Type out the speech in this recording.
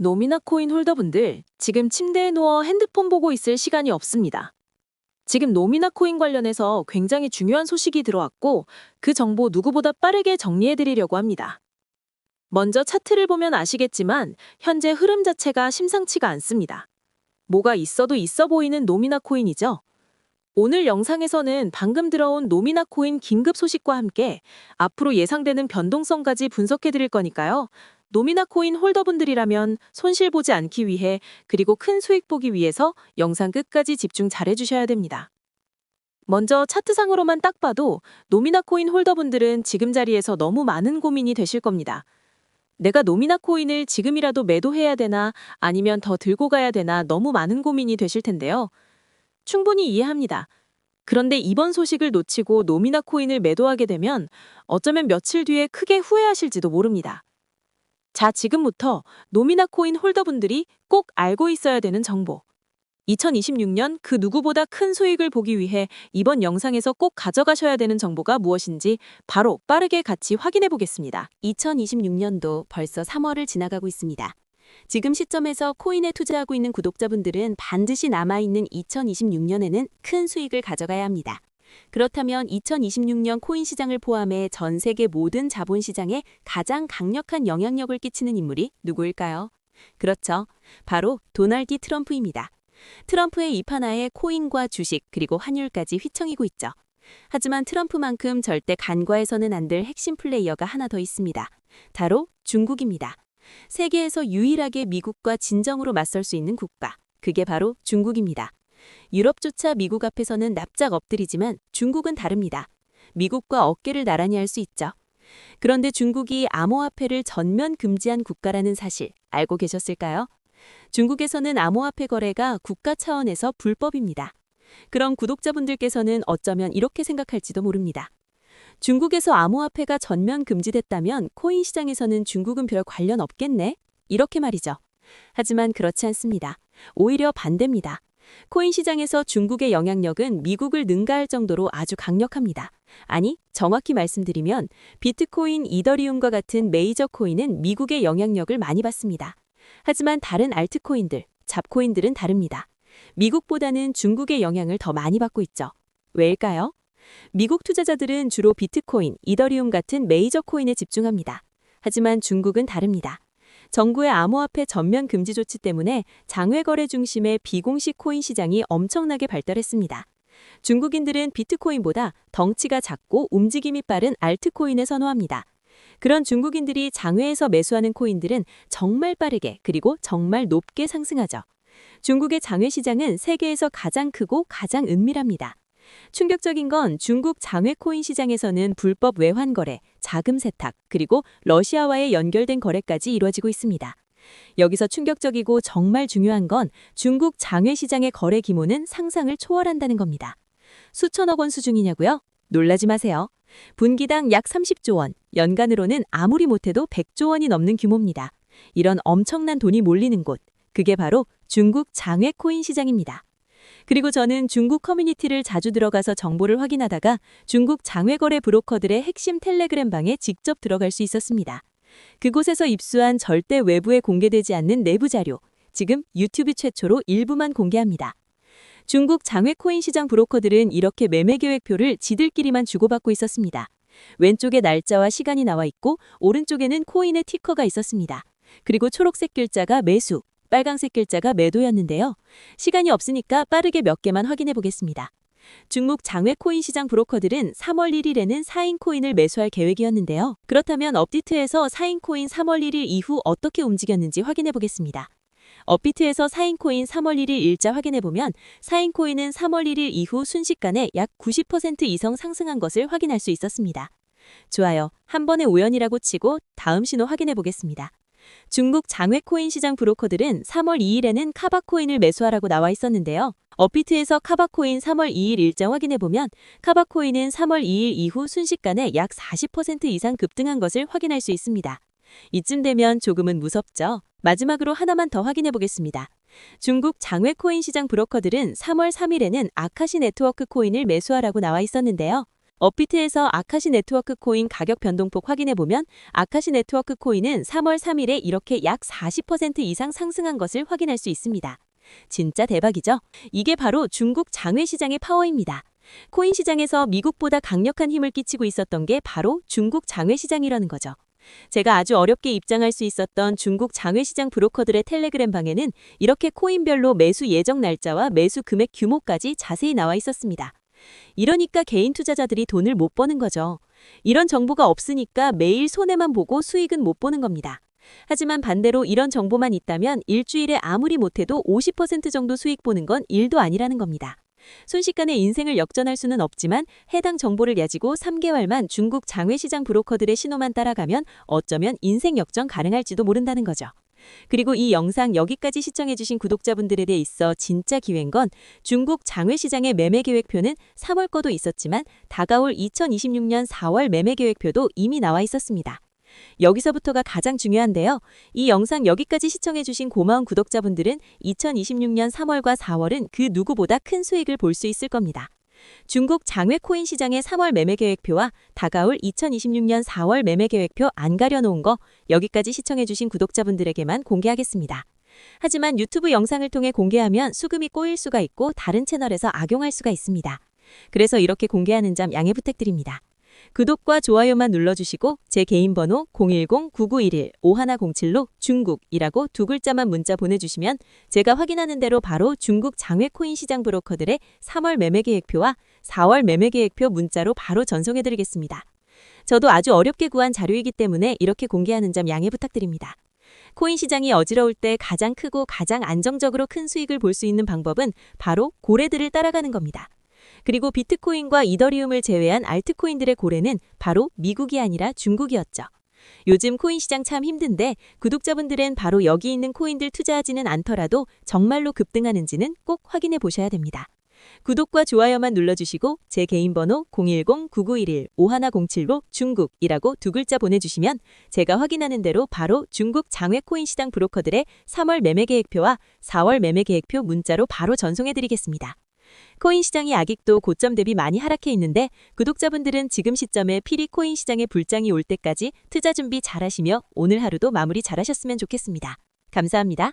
노미나 코인 홀더분들, 지금 침대에 누워 핸드폰 보고 있을 시간이 없습니다. 지금 노미나 코인 관련해서 굉장히 중요한 소식이 들어왔고, 그 정보 누구보다 빠르게 정리해드리려고 합니다. 먼저 차트를 보면 아시겠지만, 현재 흐름 자체가 심상치가 않습니다. 뭐가 있어도 있어 보이는 노미나 코인이죠. 오늘 영상에서는 방금 들어온 노미나 코인 긴급 소식과 함께 앞으로 예상되는 변동성까지 분석해드릴 거니까요. 노미나 코인 홀더분들이라면 손실 보지 않기 위해 그리고 큰 수익 보기 위해서 영상 끝까지 집중 잘해주셔야 됩니다. 먼저 차트상으로만 딱 봐도 노미나 코인 홀더분들은 지금 자리에서 너무 많은 고민이 되실 겁니다. 내가 노미나 코인을 지금이라도 매도해야 되나 아니면 더 들고 가야 되나 너무 많은 고민이 되실 텐데요. 충분히 이해합니다. 그런데 이번 소식을 놓치고 노미나 코인을 매도하게 되면 어쩌면 며칠 뒤에 크게 후회하실지도 모릅니다. 자, 지금부터 노미나 코인 홀더분들이 꼭 알고 있어야 되는 정보. 2026년 그 누구보다 큰 수익을 보기 위해 이번 영상에서 꼭 가져가셔야 되는 정보가 무엇인지 바로 빠르게 같이 확인해 보겠습니다. 2026년도 벌써 3월을 지나가고 있습니다. 지금 시점에서 코인에 투자하고 있는 구독자분들은 반드시 남아있는 2026년에는 큰 수익을 가져가야 합니다. 그렇다면 2026년 코인 시장을 포함해 전 세계 모든 자본 시장에 가장 강력한 영향력을 끼치는 인물이 누구일까요? 그렇죠. 바로 도널드 트럼프입니다. 트럼프의 입하나에 코인과 주식 그리고 환율까지 휘청이고 있죠. 하지만 트럼프만큼 절대 간과해서는 안 될 핵심 플레이어가 하나 더 있습니다. 바로 중국입니다. 세계에서 유일하게 미국과 진정으로 맞설 수 있는 국가, 그게 바로 중국입니다. 유럽조차 미국 앞에서는 납작 엎드리지만 중국은 다릅니다. 미국과 어깨를 나란히 할 수 있죠. 그런데 중국이 암호화폐를 전면 금지한 국가라는 사실 알고 계셨을까요? 중국에서는 암호화폐 거래가 국가 차원에서 불법입니다. 그럼 구독자분들께서는 어쩌면 이렇게 생각할지도 모릅니다. 중국에서 암호화폐가 전면 금지됐다면 코인 시장에서는 중국은 별 관련 없겠네? 이렇게 말이죠. 하지만 그렇지 않습니다. 오히려 반대입니다. 코인 시장에서 중국의 영향력은 미국을 능가할 정도로 아주 강력합니다. 아니, 정확히 말씀드리면 비트코인, 이더리움과 같은 메이저 코인은 미국의 영향력을 많이 받습니다. 하지만 다른 알트코인들, 잡코인들은 다릅니다. 미국보다는 중국의 영향을 더 많이 받고 있죠. 왜일까요? 미국 투자자들은 주로 비트코인, 이더리움 같은 메이저 코인에 집중합니다. 하지만 중국은 다릅니다. 정부의 암호화폐 전면 금지 조치 때문에 장외 거래 중심의 비공식 코인 시장이 엄청나게 발달했습니다. 중국인들은 비트코인보다 덩치가 작고 움직임이 빠른 알트코인을 선호합니다. 그런 중국인들이 장외에서 매수하는 코인들은 정말 빠르게 그리고 정말 높게 상승하죠. 중국의 장외 시장은 세계에서 가장 크고 가장 은밀합니다. 충격적인 건 중국 장외 코인 시장에서는 불법 외환 거래, 자금 세탁, 그리고 러시아와의 연결된 거래까지 이루어지고 있습니다. 여기서 충격적이고 정말 중요한 건 중국 장외 시장의 거래 규모는 상상을 초월한다는 겁니다. 수천억 원 수준이냐고요? 놀라지 마세요. 분기당 약 30조 원, 연간으로는 아무리 못해도 100조 원이 넘는 규모입니다. 이런 엄청난 돈이 몰리는 곳, 그게 바로 중국 장외 코인 시장입니다. 그리고 저는 중국 커뮤니티를 자주 들어가서 정보를 확인하다가 중국 장외거래 브로커들의 핵심 텔레그램 방에 직접 들어갈 수 있었습니다. 그곳에서 입수한 절대 외부에 공개되지 않는 내부 자료, 지금 유튜브 최초로 일부만 공개합니다. 중국 장외 코인 시장 브로커들은 이렇게 매매 계획표를 지들끼리만 주고받고 있었습니다. 왼쪽에 날짜와 시간이 나와 있고 오른쪽에는 코인의 티커가 있었습니다. 그리고 초록색 글자가 매수, 빨강색 글자가 매도였는데요. 시간이 없으니까 빠르게 몇 개만 확인해 보겠습니다. 중국 장외 코인 시장 브로커들은 3월 1일에는 4인 코인을 매수할 계획이었는데요. 그렇다면 업비트에서 4인 코인 3월 1일 이후 어떻게 움직였는지 확인해 보겠습니다. 업비트에서 4인 코인 3월 1일 일자 확인해 보면 4인 코인은 3월 1일 이후 순식간에 약 90% 이상 상승한 것을 확인할 수 있었습니다. 좋아요. 한 번의 우연이라고 치고 다음 신호 확인해 보겠습니다. 중국 장외 코인 시장 브로커들은 3월 2일에는 카바코인을 매수하라고 나와 있었는데요. 업비트에서 카바코인 3월 2일 일정 확인해보면 카바코인은 3월 2일 이후 순식간에 약 40% 이상 급등한 것을 확인할 수 있습니다. 이쯤 되면 조금은 무섭죠? 마지막으로 하나만 더 확인해 보겠습니다. 중국 장외 코인 시장 브로커들은 3월 3일에는 아카시 네트워크 코인을 매수하라고 나와 있었는데요. 업비트에서 아카시 네트워크 코인 가격 변동폭 확인해보면 아카시 네트워크 코인은 3월 3일에 이렇게 약 40% 이상 상승한 것을 확인할 수 있습니다. 진짜 대박이죠? 이게 바로 중국 장외 시장의 파워입니다. 코인 시장에서 미국보다 강력한 힘을 끼치고 있었던 게 바로 중국 장외 시장이라는 거죠. 제가 아주 어렵게 입장할 수 있었던 중국 장외 시장 브로커들의 텔레그램 방에는 이렇게 코인별로 매수 예정 날짜와 매수 금액 규모까지 자세히 나와 있었습니다. 이러니까 개인 투자자들이 돈을 못 버는 거죠. 이런 정보가 없으니까 매일 손해만 보고 수익은 못 보는 겁니다. 하지만 반대로 이런 정보만 있다면 일주일에 아무리 못해도 50% 정도 수익 보는 건 일도 아니라는 겁니다. 순식간에 인생을 역전할 수는 없지만 해당 정보를 가지고 3개월만 중국 장외시장 브로커들의 신호만 따라가면 어쩌면 인생 역전 가능할지도 모른다는 거죠. 그리고 이 영상 여기까지 시청해주신 구독자분들에 대해 있어 진짜 기회인 건 중국 장외시장의 매매 계획표는 3월 거도 있었지만 다가올 2026년 4월 매매 계획표도 이미 나와 있었습니다. 여기서부터가 가장 중요한데요. 이 영상 여기까지 시청해주신 고마운 구독자분들은 2026년 3월과 4월은 그 누구보다 큰 수익을 볼 수 있을 겁니다. 중국 장외 코인 시장의 3월 매매 계획표와 다가올 2026년 4월 매매 계획표 안 가려놓은 거 여기까지 시청해주신 구독자분들에게만 공개하겠습니다. 하지만 유튜브 영상을 통해 공개하면 수금이 꼬일 수가 있고 다른 채널에서 악용할 수가 있습니다. 그래서 이렇게 공개하는 점 양해 부탁드립니다. 구독과 좋아요만 눌러주시고 제 개인 번호 010-9911-5107로 중국이라고 두 글자만 문자 보내주시면 제가 확인하는 대로 바로 중국 장외 코인 시장 브로커들의 3월 매매 계획표와 4월 매매 계획표 문자로 바로 전송해드리겠습니다. 저도 아주 어렵게 구한 자료이기 때문에 이렇게 공개하는 점 양해 부탁드립니다. 코인 시장이 어지러울 때 가장 크고 가장 안정적으로 큰 수익을 볼 수 있는 방법은 바로 고래들을 따라가는 겁니다. 그리고 비트코인과 이더리움을 제외한 알트코인들의 고래는 바로 미국이 아니라 중국이었죠. 요즘 코인 시장 참 힘든데 구독자분들은 바로 여기 있는 코인들 투자하지는 않더라도 정말로 급등하는지는 꼭 확인해 보셔야 됩니다. 구독과 좋아요만 눌러주시고 제 개인 번호 010-9911-5107로 중국이라고 두 글자 보내주시면 제가 확인하는 대로 바로 중국 장외 코인 시장 브로커들의 3월 매매 계획표와 4월 매매 계획표 문자로 바로 전송해드리겠습니다. 코인 시장이 아직도 고점 대비 많이 하락해 있는데 구독자분들은 지금 시점에 필히 코인 시장의 불장이 올 때까지 투자 준비 잘하시며 오늘 하루도 마무리 잘하셨으면 좋겠습니다. 감사합니다.